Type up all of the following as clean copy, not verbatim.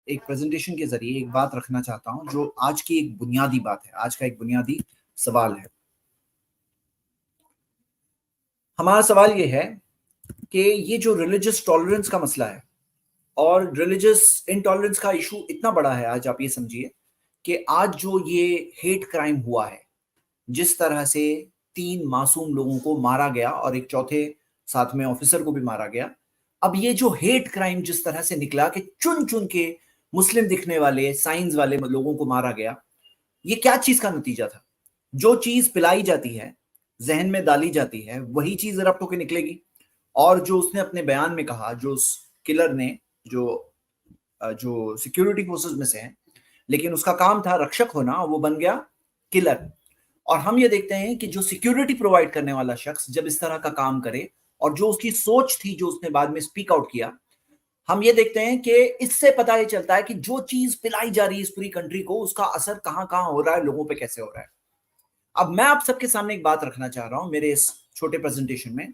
एक प्रेजेंटेशन के जरिए एक बात रखना चाहता हूं जो आज की एक बुनियादी बात है, आज का एक बुनियादी सवाल है। हमारा सवाल ये है कि ये जो रिलीजियस टॉलरेंस का मसला है और रिलीजियस इंटॉलरेंस का इशू इतना बड़ा है, आज आप ये समझिए कि आज जो ये हेट क्राइम हुआ है, जिस तरह से 3 मासूम लोगों को मारा गया और एक चौथे साथ में ऑफिसर को भी मारा गया। अब ये जो हेट क्राइम जिस तरह से निकला कि चुन चुन के मुस्लिम दिखने वाले साइंस वाले लोगों को मारा गया, ये क्या चीज का नतीजा था? जो चीज पिलाई जाती है, जहन में डाली जाती है, वही चीज रप्ट होकर निकलेगी। और जो उसने अपने बयान में कहा, जो उस किलर ने, जो जो सिक्योरिटी फोर्सेस में से है, लेकिन उसका काम था रक्षक होना, वो बन गया किलर। और हम ये देखते हैं कि जो सिक्योरिटी प्रोवाइड करने वाला शख्स जब इस तरह का काम करे और जो उसकी सोच थी, जो उसने बाद में स्पीक आउट किया, हम ये देखते हैं कि इससे पता ये चलता है कि जो चीज पिलाई जा रही है इस पूरी कंट्री को, उसका असर कहां कहां हो रहा है, लोगों पे कैसे हो रहा है। अब मैं आप सबके सामने एक बात रखना चाह रहा हूं मेरे इस छोटे प्रेजेंटेशन में।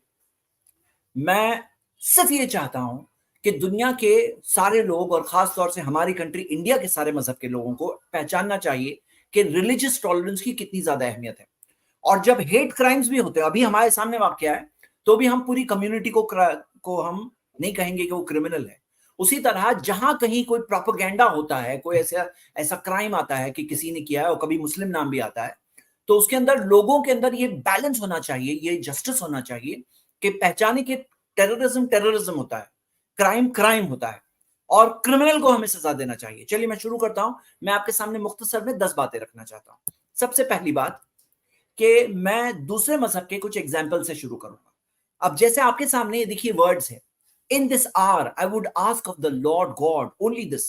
मैं सिर्फ ये चाहता हूं कि दुनिया के सारे लोग और खास तौर से हमारी कंट्री इंडिया के सारे मजहब के लोगों को पहचानना चाहिए कि रिलीजियस टॉलरेंस की कितनी ज्यादा अहमियत है। और जब हेट क्राइम्स भी होते हैं, अभी हमारे सामने वाकया है, तो भी हम पूरी कम्युनिटी को हम नहीं कहेंगे कि वो क्रिमिनल है। उसी तरह जहां कहीं कोई प्रोपेगेंडा होता है, कोई ऐसा ऐसा क्राइम आता है कि किसी ने किया है और कभी मुस्लिम नाम भी आता है, तो उसके अंदर लोगों के अंदर ये बैलेंस होना चाहिए, ये जस्टिस होना चाहिए कि पहचाने कि टेररिज्म टेररिज्म होता है, क्राइम क्राइम होता है और क्रिमिनल को हमें सजा देना चाहिए। चलिए मैं शुरू करता हूं। मैं आपके सामने मुख्तसर में 10 बातें रखना चाहता हूं। सबसे पहली बात कि मैं दूसरे मजहब के कुछ एग्जाम्पल से शुरू करूंगा। अब जैसे आपके सामने ये देखिए वर्ड्स है, in this hour I would ask of the lord God only this,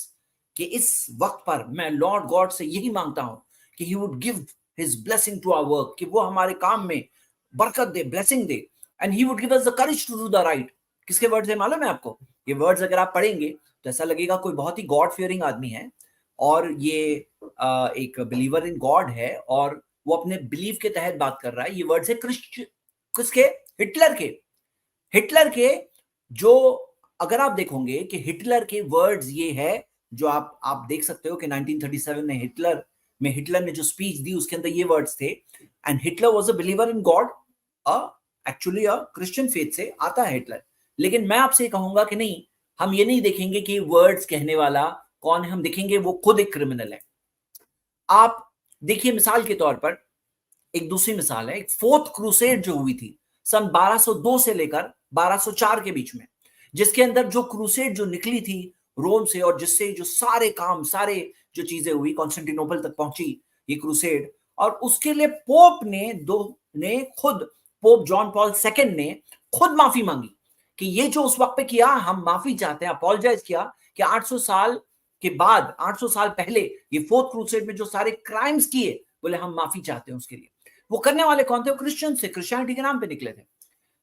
कि इस वक्त पर मैं लॉर्ड गॉड से यही मांगता हूं कि he would give his blessing to our work, कि वो हमारे काम में बरकत दे, ब्लेसिंग दे, and he would give us the courage to do the right. किसके वर्ड्स है मालूम है आपको? ये वर्ड्स अगर आप पढ़ेंगे तो ऐसा लगेगा कोई बहुत ही गॉड फियरिंग आदमी है और ये एक बिलीवर इन गॉड है और वो अपने बिलीव के तहत बात कर रहा है। ये वर्ड्स है किसके? हिटलर के। हिटलर के जो, अगर आप देखोगे कि हिटलर के वर्ड्स ये है, जो आप देख सकते हो कि 1937 में हिटलर ने जो स्पीच दी उसके अंदर ये वर्ड्स थे, and Hitler was a believer in God, actually a Christian faith से आता है हिटलर। लेकिन मैं आपसे कहूंगा कि नहीं, हम ये नहीं देखेंगे कि वर्ड्स कहने वाला कौन है, हम देखेंगे वो खुद एक क्रिमिनल है। आप देखिए मिसाल के तौर पर एक दूसरी मिसाल है, एक फोर्थ क्रूसेड जो हुई थी सन 1202 से लेकर 1204 के बीच में, जिसके अंदर जो क्रूसेड जो निकली थी रोम से और जिससे जो सारे काम, सारे जो चीजें हुई, कॉन्स्टेंटिनोपल तक पहुंची ये क्रूसेड, और उसके लिए पोप ने खुद, पोप जॉन पॉल सेकंड ने खुद माफी मांगी कि ये जो उस वक्त पे किया हम माफी चाहते हैं, अपोलोजाइज किया कि 800 साल के बाद, 800 साल पहले ये फोर्थ क्रूसेड में जो सारे क्राइम्स किए, बोले हम माफी चाहते हैं उसके लिए। वो करने वाले कौन थे? वो क्रिश्चियन से, क्रिश्चियनिटी के नाम पे निकले थे।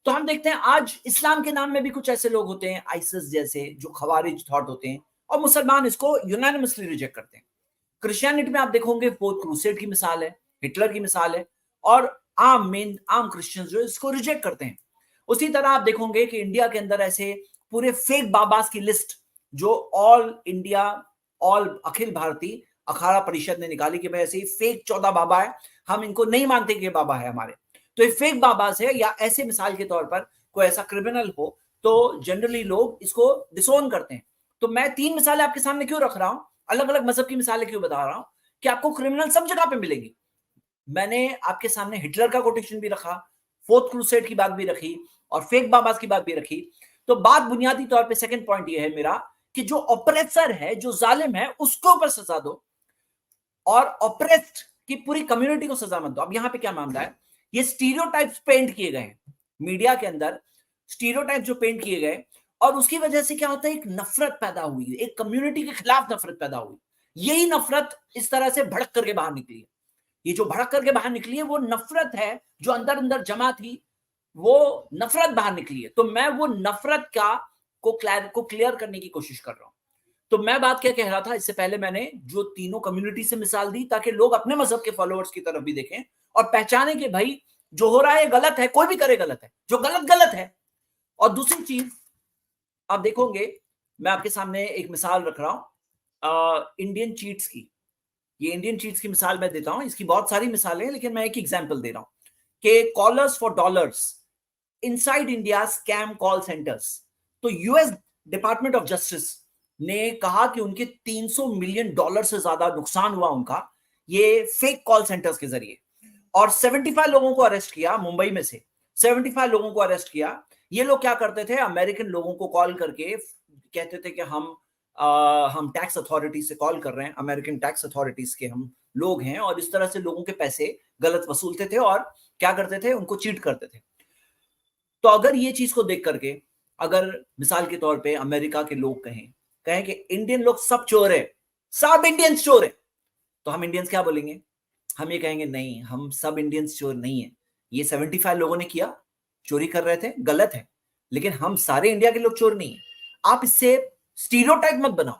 तो हम देखते हैं आज इस्लाम के नाम में भी कुछ ऐसे लोग होते हैं, आइसिस जैसे, जो खवारिज थॉट होते हैं, और मुसलमान इसको यूनानिमसली रिजेक्ट करते हैं। क्रिश्चियनिटी में आप देखोगे फोर्थ क्रूसेड की मिसाल है, हिटलर की मिसाल है, और आम क्रिश्चियंस जो इसको रिजेक्ट करते हैं। उसी तरह आप देखोगे कि इंडिया के अंदर ऐसे पूरे फेक बाबास की लिस्ट जो all India, all Akhil Bharatiya Akhara Parishad ने निकाली कि भाई ऐसे ही फेक 14 बाबा है, हम इनको नहीं मानते कि बाबा है हमारे, तो ये फेक बाबास है। या ऐसे मिसाल के तौर पर कोई ऐसा क्रिमिनल हो तो जनरली लोग इसको डिसोन करते हैं। तो मैं 3 मिसालें आपके सामने क्यों रख रहा हूं, अलग अलग मजहब की मिसालें क्यों बता रहा हूं, कि आपको क्रिमिनल सब जगह पे मिलेंगी। मैंने आपके सामने हिटलर का कोटेशन भी रखा, फोर्थ क्रूसेड की बात भी रखी और फेक बाबास की बात भी रखी। तो बात बुनियादी तौर पे सेकंड पॉइंट ये है मेरा कि जो ऑपरेसर है, जो जालिम है, उसके ऊपर सजा दो और ऑपरेस्ड की पूरी कम्युनिटी को सजा मत दो। अब यहां पे क्या मामला है, ये स्टीरियोटाइप्स पेंट किए गए हैं मीडिया के अंदर, स्टीरियोटाइप जो पेंट किए गए, और उसकी वजह से क्या होता है, एक नफरत पैदा हुई, एक कम्युनिटी के खिलाफ नफरत पैदा हुई। यही नफरत इस तरह से भड़क करके बाहर निकली है। ये जो भड़क करके बाहर निकली है वो नफरत है, जो अंदर अंदर जमा थी वो नफरत बाहर निकली है। तो मैं वो नफरत को क्लियर करने की कोशिश कर रहा हूं। तो मैं बात क्या कह रहा था, इससे पहले मैंने जो तीनों कम्युनिटी से मिसाल दी ताकि लोग अपने मजहब के फॉलोअर्स की तरफ भी देखें और पहचाने कि भाई जो हो रहा है गलत है, कोई भी करे गलत है, जो गलत गलत है। और दूसरी चीज आप देखोगे, मैं आपके सामने एक मिसाल रख रहा हूं, इंडियन चीट्स की, ये इंडियन चीट्स की मिसाल मैं देता हूं, इसकी बहुत सारी मिसालें हैं लेकिन मैं एक एग्जांपल दे रहा हूं कि callers for dollars inside India scam call centres. तो यूएस डिपार्टमेंट ऑफ जस्टिस ने कहा कि उनके 300 मिलियन डॉलर से ज्यादा नुकसान हुआ उनका ये फेक कॉल सेंटर्स के जरिए, और 75 लोगों को अरेस्ट किया मुंबई में से, 75 लोगों को अरेस्ट किया। ये लोग क्या करते थे, अमेरिकन लोगों को कॉल करके कहते थे कि हम टैक्स अथॉरिटी से कॉल कर रहे हैं, अमेरिकन टैक्स अथॉरिटीज के हम लोग हैं, और इस तरह से लोगों के पैसे गलत वसूलते थे और क्या करते थे, उनको चीट करते थे। तो अगर ये चीज को देख करके अगर मिसाल के तौर पे अमेरिका के लोग कहें कहें कि इंडियन लोग सब चोर है, सब इंडियंस चोर है, तो हम इंडियंस क्या बोलेंगे, हम ये कहेंगे नहीं, हम सब इंडियंस चोर नहीं है, ये 75 लोगों ने किया, चोरी कर रहे थे, गलत है, लेकिन हम सारे इंडिया के लोग चोर नहीं है। आप इससे स्टीरियोटाइप मत बनाओ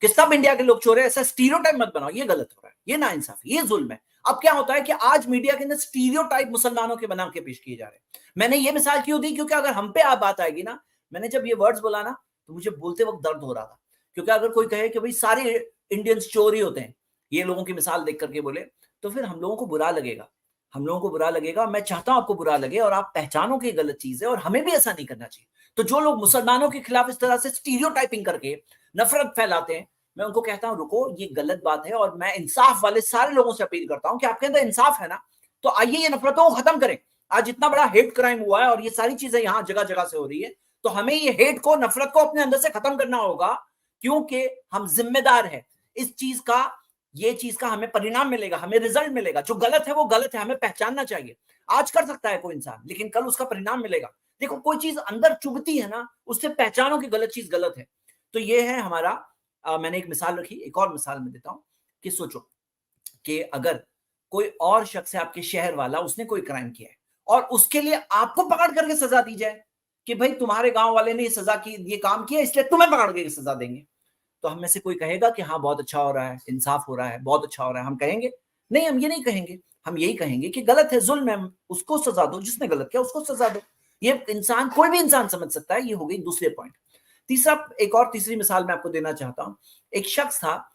कि सब इंडिया के लोग चोर है, ऐसा स्टीरियोटाइप मत बनाओ, ये गलत हो रहा है, ये नाइंसाफी, ये जुल्म है। अब क्या होता है कि आज मीडिया के अंदर स्टीरियोटाइप मुसलमानों के बना के पेश किए जा रहे हैं। मैंने ये मिसाल क्यों दी, क्योंकि अगर हम पे आप बात आएगी ना, मैंने जब ये वर्ड्स बोला ना तो मुझे बोलते वक्त दर्द हो रहा था, क्योंकि अगर कोई कहे कि भाई सारे इंडियंस चोर ही होते हैं, ये लोगों की मिसाल देख करके बोले, तो फिर हम लोगों को बुरा लगेगा, हम लोगों को बुरा लगेगा। मैं चाहता हूं आपको बुरा लगे और आप पहचानो कि गलत चीज है, और हमें भी ऐसा नहीं करना चाहिए। तो जो लोग मुसलमानों के खिलाफ इस तरह से स्टीरियोटाइपिंग करके नफरत फैलाते हैं, मैं उनको कहता हूं रुको, ये गलत बात है, और मैं इंसाफ वाले सारे लोगों से अपील करता हूं कि आपके अंदर इंसाफ है ना, तो आइए ये नफरतों को खत्म करें। आज इतना बड़ा हेट क्राइम हुआ है और ये सारी चीजें यहां जगह जगह से हो रही है, तो हमें ये हेट को, नफरत को अपने अंदर से खत्म करना होगा, क्योंकि हम जिम्मेदार हैं इस चीज का, ये चीज का हमें परिणाम मिलेगा, हमें रिजल्ट मिलेगा। जो गलत है वो गलत है, हमें पहचानना चाहिए। आज कर सकता है कोई इंसान, लेकिन कल उसका परिणाम मिलेगा। देखो कोई चीज अंदर चुभती है ना, उससे पहचानो कि गलत चीज गलत है। तो ये है हमारा मैंने एक मिसाल रखी, एक और मिसाल मैं देता हूं कि सोचो कि अगर कोई और शख्स है आपके शहर वाला, उसने कोई क्राइम किया है और उसके लिए आपको पकड़ करके सजा दी जाए कि भाई तुम्हारे गांव वाले ने ये सजा की, ये काम किया, इसलिए तुम्हें पकड़ के सजा देंगे, तो हम में से कोई कहेगा कि हाँ बहुत अच्छा हो रहा है, इंसाफ हो रहा है, बहुत अच्छा हो रहा है, हम कहेंगे? नहीं, हम ये नहीं कहेंगे, हम यही कहेंगे कि गलत है, जुल्म है, उसको सजा दो, जिसने गलत किया उसको सजा दो। ये इंसान, कोई भी इंसान समझ सकता है। ये हो गई दूसरे पॉइंट। तीसरा, एक और तीसरी मिसाल मैं आपको देना चाहता हूं। एक शख्स था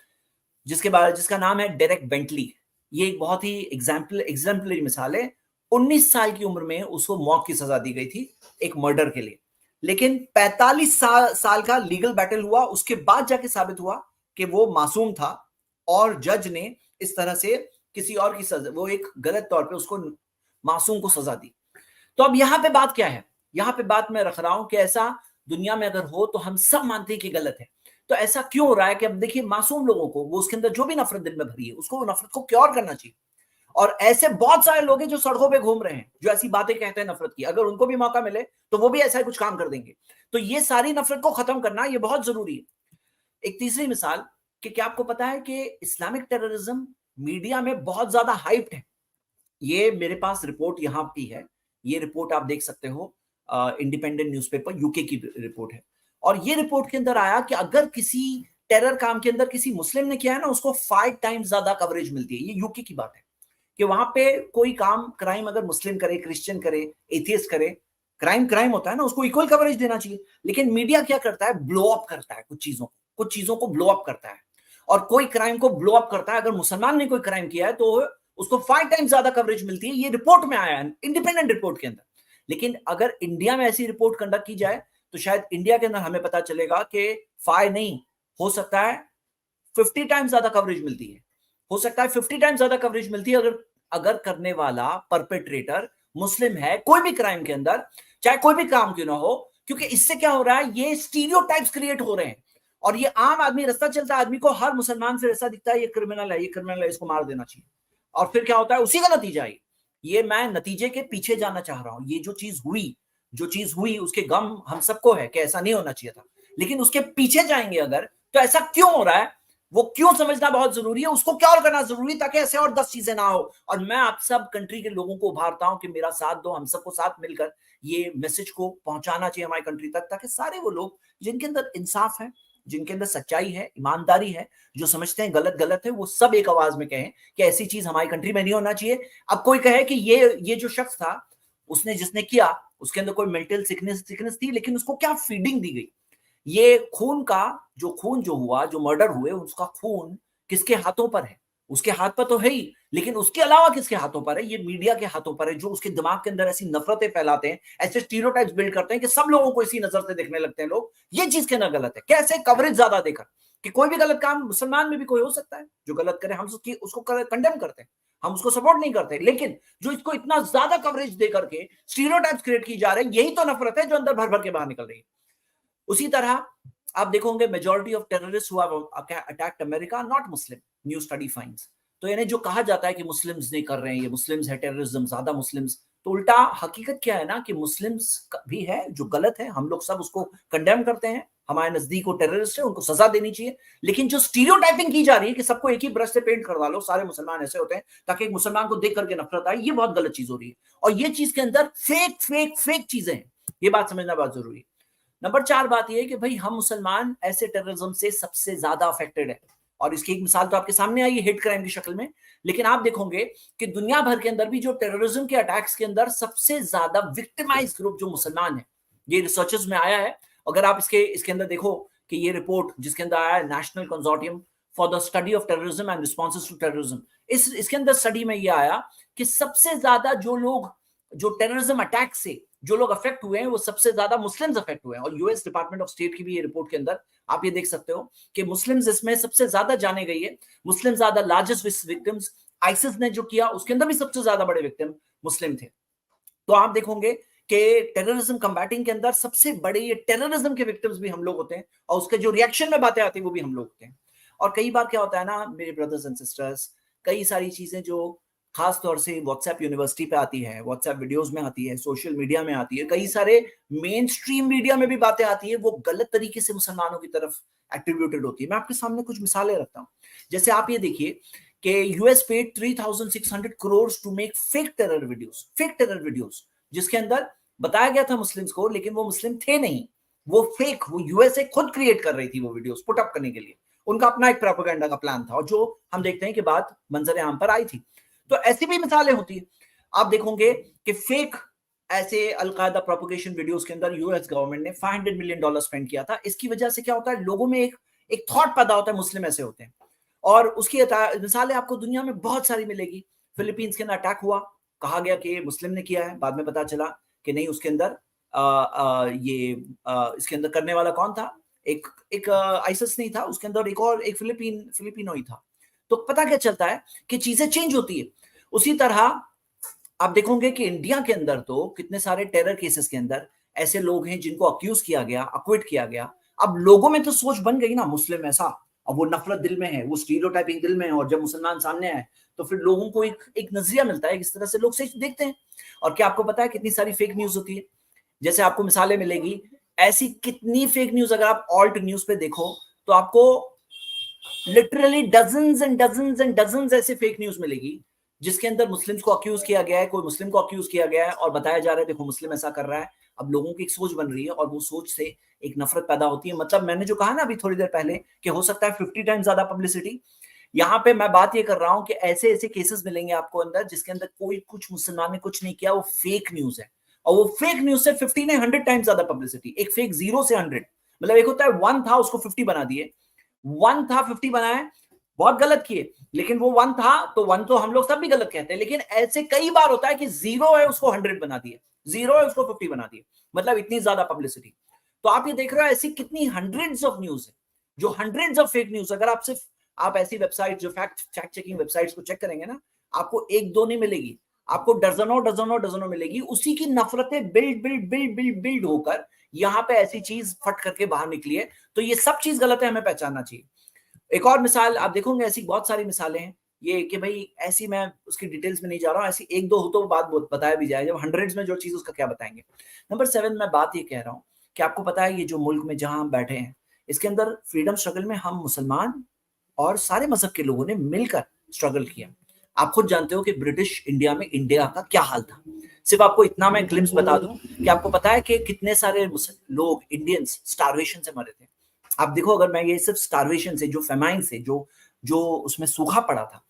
जिसका नाम है डेरेक बेंटली। ये एक बहुत ही एग्जाम्पलरी मिसाल है। 19 साल की उम्र में उसको मौत की सजा दी गई थी एक मर्डर के लिए, लेकिन 45 साल का लीगल बैटल हुआ, उसके बाद जाके साबित हुआ कि वो मासूम था, और जज ने इस तरह से किसी और की सजा, वो एक गलत तौर पे उसको, मासूम को सजा दी। तो अब यहां पे बात क्या है, यहां पे बात मैं रख रहा हूं कि ऐसा दुनिया में अगर हो तो हम सब मानते हैं कि गलत है, तो ऐसा क्यों हो रहा है कि अब देखिए मासूम लोगों को, वो उसके अंदर जो भी नफरत दिल में भरी है, उसको वो नफरत को क्योर करना चाहिए। और ऐसे बहुत सारे लोग हैं जो सड़कों पे घूम रहे हैं, जो ऐसी बातें कहते हैं नफरत की, अगर उनको भी मौका मिले तो वो भी ऐसा ही कुछ काम कर देंगे। तो ये सारी नफरत को खत्म करना ये बहुत जरूरी है। एक तीसरी मिसाल कि क्या आपको पता है कि इस्लामिक टेररिज्म मीडिया में बहुत ज्यादा हाइप्ड है। ये मेरे पास रिपोर्ट यहाँ की है, ये रिपोर्ट आप देख सकते हो, इंडिपेंडेंट न्यूज़पेपर यूके की रिपोर्ट है, और ये रिपोर्ट के अंदर आया कि अगर किसी टेरर काम के अंदर किसी मुस्लिम ने किया है ना, उसको 5 टाइम्स ज्यादा कवरेज मिलती है। ये यूके की बात है कि वहां पे कोई काम, क्राइम अगर मुस्लिम करे, क्रिश्चियन करे, एथियस्ट करे, क्राइम क्राइम होता है ना, उसको इक्वल कवरेज देना चाहिए। लेकिन मीडिया क्या करता है, ब्लो अप करता है कुछ चीजों को ब्लो अप करता है, और कोई क्राइम को ब्लो अप करता है। अगर मुसलमान ने कोई क्राइम किया है तो उसको 5 टाइम्स ज्यादा कवरेज मिलती है। ये रिपोर्ट में आया है, इंडिपेंडेंट रिपोर्ट के अंदर। लेकिन अगर इंडिया में ऐसी रिपोर्ट कंडक्ट की जाए तो शायद इंडिया के अंदर हमें पता चलेगा कि 5 नहीं, हो सकता है 50 टाइम्स ज्यादा कवरेज मिलती है, हो सकता है 50 टाइम्स ज्यादा कवरेज मिलती है, अगर अगर करने वाला परपेट्रेटर मुस्लिम है कोई भी क्राइम के अंदर, चाहे कोई भी काम क्यों ना हो। क्योंकि इससे क्या हो रहा है, ये स्टीरियोटाइप्स क्रिएट हो रहे हैं, और ये आम आदमी, रास्ता चलता आदमी को हर मुसलमान से ऐसा दिखता है ये क्रिमिनल है, ये क्रिमिनल है, इसको मार देना चाहिए। और फिर क्या होता है, उसी का नतीजा है। ये मैं नतीजे के पीछे जाना चाह रहा हूं। ये जो चीज हुई उसके गम हम सबको है कि ऐसा नहीं होना चाहिए था, लेकिन उसके पीछे जाएंगे अगर, तो ऐसा क्यों हो रहा है, वो क्यों समझना बहुत जरूरी है, उसको क्या और करना जरूरी, ताकि ऐसे और 10 चीजें ना हो। और मैं आप सब कंट्री के लोगों को उभारता हूं कि मेरा साथ दो, हम सबको साथ मिलकर ये मैसेज को पहुंचाना चाहिए हमारी कंट्री तक, ताकि सारे वो लोग जिनके अंदर इंसाफ है, जिनके अंदर सच्चाई है, ईमानदारी है, जो समझते हैं गलत गलत है, वो सब एक आवाज में कहें कि ऐसी चीज हमारी कंट्री में नहीं होना चाहिए। अब कोई कहे कि ये जो शख्स था, जिसने किया, उसके अंदर कोई मेंटल सिकनेस थी, लेकिन उसको क्या फीडिंग दी गई, ये खून जो हुआ, जो मर्डर हुए, उसका खून किसके हाथों पर है? उसके हाथ पर तो है ही, लेकिन उसके अलावा किसके हाथों पर है? ये मीडिया के हाथों पर है, जो उसके दिमाग के अंदर ऐसी नफरतें फैलाते हैं, ऐसे स्टीरियोटाइप्स बिल्ड करते हैं कि सब लोगों को इसी नजर से देखने लगते हैं लोग। ये चीज कहना गलत है। कैसे कवरेज ज्यादा देकर कि कोई भी गलत काम, मुसलमान में भी कोई हो सकता है जो गलत करे, हम उसको कंडेम करते हैं, हम उसको सपोर्ट नहीं करते, लेकिन जो इसको इतना ज्यादा कवरेज दे करके स्टीरियोटाइप्स क्रिएट की जा रहे हैं, यही तो नफरत है जो अंदर भर भर के बाहर निकल रही है। उसी तरह आप देखोगे मेजॉरिटी ऑफ टेररिस्ट हुआ attacked America not Muslim, new study finds. तो यानी जो कहा जाता है कि मुस्लिम्स नहीं कर रहे हैं, ये मुस्लिम्स है टेररिज्म, ज्यादा मुस्लिम्स, तो उल्टा हकीकत क्या है ना कि मुस्लिम्स भी है जो गलत है, हम लोग सब उसको कंडेम करते हैं, हमारे नजदीक वो टेररिस्ट है, उनको सजा देनी चाहिए। लेकिन जो स्टीरियोटाइपिंग की जा रही है कि सबको एक ही ब्रश से पेंट करवा लो, सारे मुसलमान ऐसे होते हैं, ताकि एक मुसलमान को देख करके नफरत आए, ये बहुत गलत चीज हो रही है। और ये चीज के अंदर फेक फेक फेक चीजें हैं, ये बात समझना बहुत जरूरी है। नंबर 4 बात यह है कि भाई हम मुसलमान ऐसे टेररिज्म से सबसे ज्यादा अफेक्टेड है, और इसकी एक मिसाल तो आपके सामने आई है हेट क्राइम की शक्ल में। लेकिन आप देखोगे कि दुनिया भर के अंदर भी जो टेररिज्म के अटैक्स के अंदर सबसे ज्यादा विक्टिमाइज ग्रुप जो मुसलमान है, ये रिसर्चेस में आया है। अगर आप इसके अंदर देखो कि ये रिपोर्ट जिसके अंदर आया है national consortium for the study of terrorism and responses to terrorism, इसके अंदर स्टडी में यह आया कि सबसे ज्यादा जो टेररिज्म अटैक से जो लोग अफेक्ट हुए हैं, वो सबसे ज्यादा मुस्लिम्स अफेक्ट हुए हैं। और यूएस डिपार्टमेंट ऑफ स्टेट की भी ये रिपोर्ट के अंदर आप ये देख सकते हो कि मुस्लिम्स इसमें सबसे ज्यादा जाने गई है, मुस्लिम ज्यादा लार्जेस्ट विक्टिम्स। आइसिस ने जो किया उसके अंदर भी सबसे ज्यादा बड़े विक्टिम मुस्लिम थे। तो आप देखोगे कि टेररिज्म कंबैटिंग के अंदर सबसे बड़े ये टेररिज्म के विक्टिम्स भी हम लोग होते हैं, और उसके जो रिएक्शन में बातें आती है वो भी हम लोग होते हैं। और कई बार क्या होता है ना मेरे ब्रदर्स एंड सिस्टर्स, कई सारी चीजें जो खास तौर से व्हाट्सएप यूनिवर्सिटी पे आती है, व्हाट्सएप वीडियोस में आती है, सोशल मीडिया में आती है, कई सारे मेन स्ट्रीम मीडिया में भी बातें आती है, वो गलत तरीके से मुसलमानों की तरफ एट्रीब्यूटेड होती है। मैं आपके सामने कुछ मिसालें रखता हूँ। जैसे आप ये देखिए कि US paid 3600 crore to make fake terror videos, जिसके अंदर बताया गया था मुस्लिम्स को, लेकिन वो मुस्लिम थे नहीं, वो फेक, वो यूएसए खुद क्रिएट कर रही थी वो वीडियोस पुट अप करने के लिए, उनका अपना एक प्रोपेगेंडा का प्लान था, और जो हम देखते हैं कि बात मंजर आम पर आई थी। तो ऐसी भी मिसालें होती है। आप देखोगे कि फेक ऐसे अलकायदा प्रोपोगेशन वीडियोस के अंदर यूएस गवर्नमेंट ने $500 मिलियन स्पेंड किया था। इसकी वजह से क्या होता है, लोगों में एक थॉट पैदा होता है मुस्लिम ऐसे होते हैं, और उसकी मिसालें आपको दुनिया में बहुत सारी मिलेगी। फिलीपींस के अंदर अटैक हुआ, कहा गया कि मुस्लिम ने किया है, बाद में पता चला कि नहीं, उसके अंदर इसके अंदर करने वाला कौन था, एक आइसिस नहीं था, उसके अंदर एक फिलिपिनो ही था। तो पता क्या चलता है कि चीजें चेंज होती है। उसी तरह आप देखोगे कि इंडिया के अंदर तो कितने सारे टेरर केसेस के अंदर ऐसे लोग हैं जिनको अक्यूज किया गया, अक्विट किया गया। अब लोगों में तो सोच बन गई ना मुस्लिम ऐसा, अब वो नफरत दिल में है, वो स्टीरियोटाइपिंग दिल में है, और जब मुसलमान सामने आए तो फिर लोगों को एक नजरिया मिलता है, इस तरह से लोग सच देखते हैं। और क्या आपको पता है कितनी सारी फेक न्यूज होती है? जैसे आपको मिसालें मिलेगी ऐसी कितनी फेक न्यूज, अगर आप ऑल्ट न्यूज पे देखो तो आपको literally dozens and dozens and dozens ऐसे फेक न्यूज मिलेगी जिसके अंदर मुस्लिम्स को अक्यूज किया गया है, कोई मुस्लिम को अक्यूज किया गया है और बताया जा रहा है देखो मुस्लिम ऐसा कर रहा है। अब लोगों की एक सोच बन रही है और वो सोच से एक नफरत पैदा होती है। मतलब मैंने जो कहा ना अभी थोड़ी देर पहले कि हो सकता है 50 टाइम्स ज्यादा पब्लिसिटी, यहाँ पे मैं बात ये कर रहा हूँ कि ऐसे ऐसे केसेस मिलेंगे आपको अंदर जिसके अंदर कोई कुछ मुसलमान ने कुछ नहीं किया, वो फेक न्यूज है, और वो फेक न्यूज से 50 ने 100 टाइम्स ज्यादा पब्लिसिटी। एक फेक 0 से 100, मतलब एक होता है 1 था उसको 50 बना दिए, 1 था 50 बनाए, बहुत गलत किए, लेकिन वो 1 था तो 1 तो हम लोग सब भी गलत कहते हैं, लेकिन ऐसे कई बार होता है कि 0 है उसको 100 बना दिए, 0 है उसको 50 बना दिए, मतलब इतनी ज्यादा पब्लिसिटी। तो आप ये देख रहे हो ऐसी कितनी हंड्रेड्स ऑफ न्यूज है, जो हंड्रेड्स ऑफ फेक न्यूज। अगर आप ऐसी वेबसाइट जो फैक्ट चेकिंग वेबसाइट्स को चेक करेंगे ना, आपको एक दो नहीं मिलेगी, आपको डजनों डजनों डजनों मिलेगी। उसी की नफरतें build build build build build होकर यहाँ पे ऐसी चीज फट करके बाहर निकली है। तो ये सब चीज गलत है, हमें पहचानना चाहिए। एक और मिसाल आप देखोगे, ऐसी बहुत सारी मिसालें हैं ये कि भाई ऐसी, मैं उसकी डिटेल्स में नहीं जा रहा हूँ, ऐसी एक दो हो तो बात बताया भी जाए, जब हंड्रेड्स में जो चीज उसका क्या बताएंगे। नंबर 7 मैं बात ये कह रहा हूँ कि आपको पता है ये जो मुल्क में जहां हम बैठे हैं, इसके अंदर फ्रीडम स्ट्रगल में हम मुसलमान और सारे मजहब के लोगों ने मिलकर स्ट्रगल किया। आप खुद जानते हो कि ब्रिटिश इंडिया में इंडिया का क्या हाल था। सिर्फ आपको इतना मैं ग्लिम्स बता दूं कि आपको पता है कि कितने सारे लोग इंडियंस स्टारवेशन से मरे थे। आप देखो, अगर मैं ये सिर्फ स्टारवेशन से, जो फेमाइन से, जो उसमें सूखा पड़ा था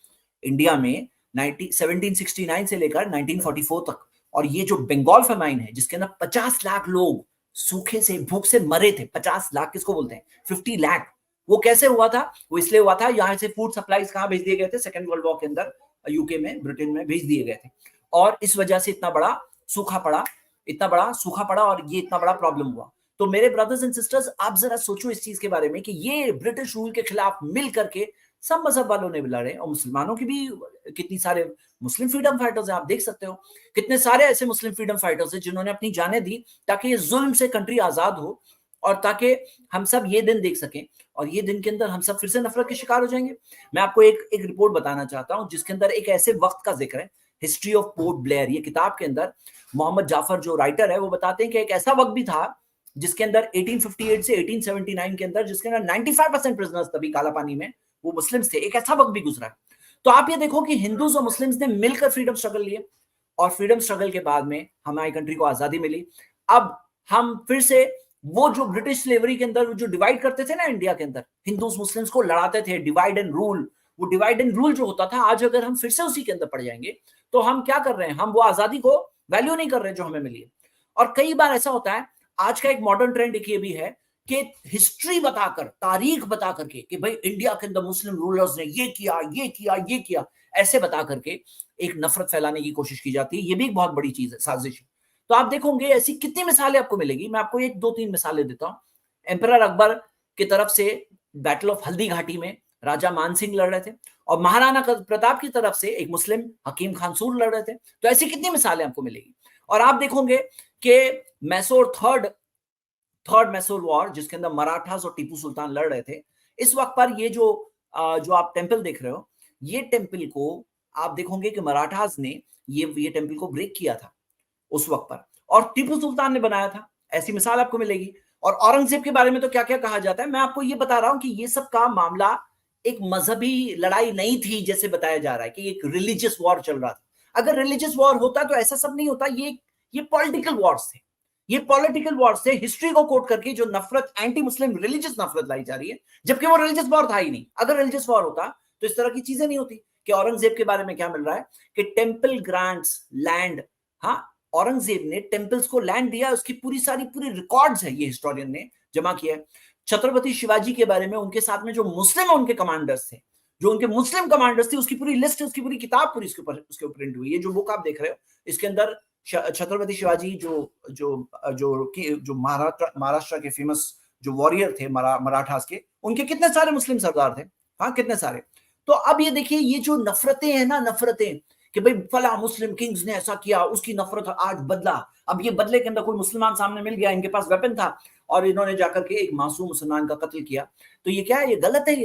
इंडिया में 1769 से लेकर 1944 तक, और ये जो बंगाल फेमाइन है जिसके अंदर 50 लाख लोग सूखे से, भूख से मरे थे। 50 लाख किसको बोलते हैं, 50 लाख। वो कैसे हुआ था, वो इसलिए हुआ था, यहाँ से फूड सप्लाईज कहाँ भेज दिए गए थे, सेकेंड वर्ल्ड वॉर के अंदर यूके में, ब्रिटेन में भेज दिए गए थे, और इस वजह से इतना बड़ा सूखा पड़ा, इतना बड़ा सूखा पड़ा, और ये इतना बड़ा प्रॉब्लम हुआ। तो मेरे ब्रदर्स एंड सिस्टर्स, आप जरा सोचो इस चीज के बारे में कि ये ब्रिटिश रूल के खिलाफ मिल करके सब मजहब वालों ने भी लड़े, और मुसलमानों की भी कितनी सारे मुस्लिम फ्रीडम फाइटर्स हैं, आप देख सकते हो कितने सारे ऐसे मुस्लिम फ्रीडम फाइटर्स हैं जिन्होंने अपनी जानें दी ताकि ये जुल्म से कंट्री आजाद हो, और ताकि हम सब ये दिन देख सकें, और ये दिन के अंदर हम सब फिर से नफरत के शिकार हो जाएंगे। मैं आपको एक रिपोर्ट बताना चाहता हूं जिसके अंदर एक ऐसे वक्त का जिक्र है, हिस्ट्री ऑफ पोर्ट ब्लेयर, ये किताब के अंदर मोहम्मद जाफर जो राइटर है वो बताते हैं कि एक ऐसा वक्त भी था जिसके अंदर 1858 से 1879 के अंदर, जिसके अंदर 95% प्रिजनर्स तभी काला पानी में वो मुस्लिम्स थे, एक ऐसा वक्त भी गुजरा है। तो आप ये देखो कि हिंदूज और मुस्लिम्स ने मिलकर फ्रीडम स्ट्रगल लिए, और फ्रीडम स्ट्रगल के बाद में हमारी कंट्री को आजादी मिली। अब हम फिर से वो जो ब्रिटिश स्लेवरी के अंदर जो डिवाइड करते थे ना इंडिया के अंदर, हिंदूज मुस्लिम्स को लड़ाते थे, डिवाइड एंड रूल, वो डिवाइड एंड रूल जो होता था, आज अगर हम फिर से उसी के अंदर पड़ जाएंगे तो हम क्या कर रहे हैं, हम वो आजादी को वैल्यू नहीं कर रहे जो हमें मिली है। और कई बार ऐसा होता है, आज का एक मॉडर्न ट्रेंड एक ये भी है कि हिस्ट्री बताकर, तारीख बता करके कि भाई इंडिया के अंदर मुस्लिम रूलर्स ने ये किया, ये किया, ये किया, ऐसे बता करके एक नफरत फैलाने की कोशिश की जाती है। ये भी एक बहुत बड़ी चीज है, साजिश है। तो आप देखोगे ऐसी कितनी मिसालें आपको मिलेगी, मैं आपको एक दो तीन मिसालें देता हूं। एम्परर अकबर की तरफ से बैटल ऑफ हल्दी घाटी में राजा मान सिंह लड़ रहे थे, और महाराणा प्रताप की तरफ से एक मुस्लिम हकीम खानसूर लड़ रहे थे। तो ऐसी कितनी मिसालें आपको मिलेगी। और आप देखोगे कि मैसूर थर्ड मैसूर वॉर, जिसके अंदर मराठास और टीपू सुल्तान लड़ रहे थे, इस वक्त पर ये जो आप टेंपल देख रहे हो, ये टेंपल को आप देखोगे कि मराठास ने ये टेंपल को ब्रेक किया था उस वक्त पर, और टीपू सुल्तान ने बनाया था। ऐसी मिसाल आपको मिलेगी। और औरंगजेब के बारे में तो क्या क्या कहा जाता है, मैं आपको ये बता रहा हूं कि ये सब का मामला एक मजहबी लड़ाई नहीं थी जैसे बताया जा रहा है कि एक रिलीजियस वॉर चल रहा था। अगर रिलीजियस वॉर होता तो ऐसा सब नहीं होता। ये पॉलिटिकल वॉर्स थे, ये पॉलिटिकल वॉर्स थे, हिस्ट्री को कोट करके जो नफरत, एंटी मुस्लिम रिलीजियस नफरत लाई जा रही है, जबकि वो रिलीजियस वॉर था ही नहीं। अगर रिलीजियस वॉर होता तो इस तरह की चीजें नहीं होती। कि औरंगजेब के बारे में क्या मिल रहा है कि टेंपल ग्रांट्स लैंड, हाँ, औरंगजेब ने टेंपल्स को लैंड दिया, उसकी पूरी रिकॉर्ड्स है, ये हिस्टोरियन ने जमा किया है। छत्रपति शिवाजी के बारे में, उनके साथ में जो मुस्लिम उनके कमांडर्स थे, जो उनके मुस्लिम कमांडर्स थे, उसकी पूरी लिस्ट, उसकी पूरी किताब पूरी उसके ऊपर प्रिंट हुई है। जो बुक आप देख रहे हो इसके अंदर छत्रपति शिवाजी जो जो जो जो महाराष्ट्र के फेमस जो वॉरियर थे मराठास के, उनके कितने सारे मुस्लिम सरदार थे, हाँ कितने सारे। तो अब ये देखिए, ये जो नफरतें हैं ना, नफरतें कि भाई फला मुस्लिम किंग्स ने ऐसा किया, उसकी नफरत आज बदला। अब ये बदले के अंदर कोई मुसलमान सामने मिल गया, इनके पास वेपन था, और इन्होंने जाकर के एक मासूम मुसलमान का कत्ल किया। तो ये क्या है, ये गलत है,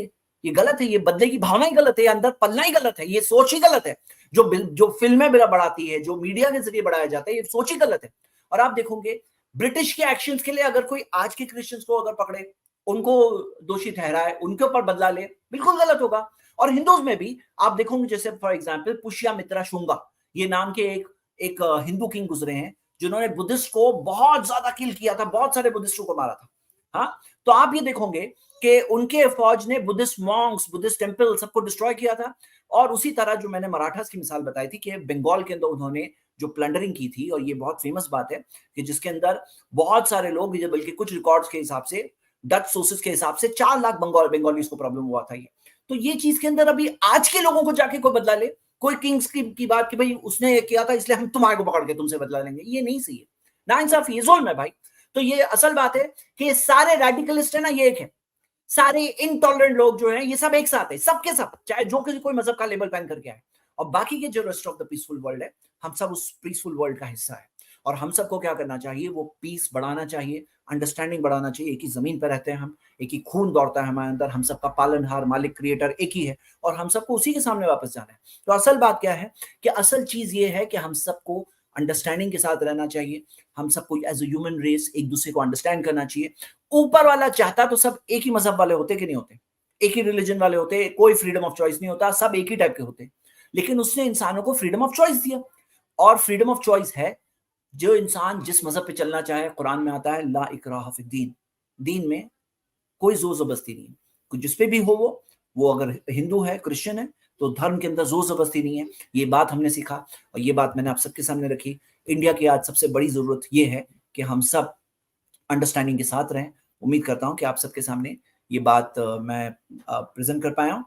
ये गलत है, ये बदले की भावना ही गलत है, अंदर पलना ही गलत है, ये सोच ही गलत है। जो फिल्में बढ़ाती है, जो मीडिया के जरिए बढ़ाया जाता है, ये सोच ही गलत है। और आप देखोगे ब्रिटिश के एक्शंस के लिए अगर कोई आज के क्रिश्चियंस को अगर पकड़े, उनको दोषी ठहराए, उनके ऊपर बदला ले, बिल्कुल गलत होगा। और हिंदूज में भी आप देखोगे, जैसे फॉर एग्जांपल पुष्यमित्रा शुंगा, ये नाम के एक हिंदू किंग गुजरे हैं जिन्होंने बुद्धिस्ट को बहुत ज्यादा किल किया था, बहुत सारे बुद्धिस्टों को मारा था। हाँ, तो आप ये देखोगे कि उनके फौज ने बुद्धिस्ट मॉन्क्स, बुद्धिस्ट टेंपल सबको डिस्ट्रॉय किया था। और उसी तरह जो मैंने मराठास की मिसाल बताई थी कि बंगाल के अंदर उन्होंने जो प्लंडरिंग की थी, और ये बहुत फेमस बात है कि जिसके अंदर बहुत सारे लोग, बल्कि कुछ रिकॉर्ड्स के हिसाब से, डच सोर्सेस के हिसाब से 4 लाख बंगालीज को प्रॉब्लम हुआ था। ये तो ये चीज के अंदर अभी आज के लोगों को जाके कोई बदला ले, कोई किंग्स की बात कि भाई उसने ये किया था इसलिए हम तुम्हारे को पकड़ के तुमसे बदला लेंगे, ये नहीं सही है, ना इंसाफी, ये जुल्म है भाई। तो ये असल बात है कि सारे रेडिकलिस्ट है ना, ये एक है, सारे इनटॉलरेंट लोग जो हैं ये सब एक साथ है, सबके सब, चाहे जो किसी कोई मजहब का लेबल पहन करके आए। और बाकी के जो rest of the peaceful world है, हम सब उस पीसफुल वर्ल्ड का हिस्सा है। और हम सबको क्या करना चाहिए, वो पीस बढ़ाना चाहिए, अंडरस्टैंडिंग बढ़ाना चाहिए। एक ही जमीन पर रहते हैं हम, एक ही खून दौड़ता है हमारे अंदर, हम सबका पालनहार, मालिक, क्रिएटर एक ही है, और हम सबको उसी के सामने वापस जाना है। तो असल बात क्या है कि असल चीज ये है कि हम सबको अंडरस्टैंडिंग के साथ रहना चाहिए। हम सबको एज ए ह्यूमन रेस एक दूसरे को अंडरस्टैंड करना चाहिए। ऊपर वाला चाहता तो सब एक ही मजहब वाले होते कि नहीं होते, एक ही रिलीजन वाले होते, कोई फ्रीडम ऑफ चॉइस नहीं होता, सब एक ही टाइप के होते। लेकिन उसने इंसानों को फ्रीडम ऑफ चॉइस दिया, और फ्रीडम ऑफ चॉइस है जो इंसान जिस मजहब पे चलना चाहे, कुरान में आता है ला इकराह फिद्दीन, दीन में कोई जोर जबरदस्ती नहीं है। जिस पे भी हो वो अगर हिंदू है, क्रिश्चियन है, तो धर्म के अंदर जोर जबरदस्ती नहीं है। ये बात हमने सीखा, और ये बात मैंने आप सबके सामने रखी। इंडिया की आज सबसे बड़ी जरूरत ये है कि हम सब अंडरस्टैंडिंग के साथ रहें। उम्मीद करता हूँ कि आप सबके सामने ये बात मैं प्रेज़ेंट कर पाया हूँ।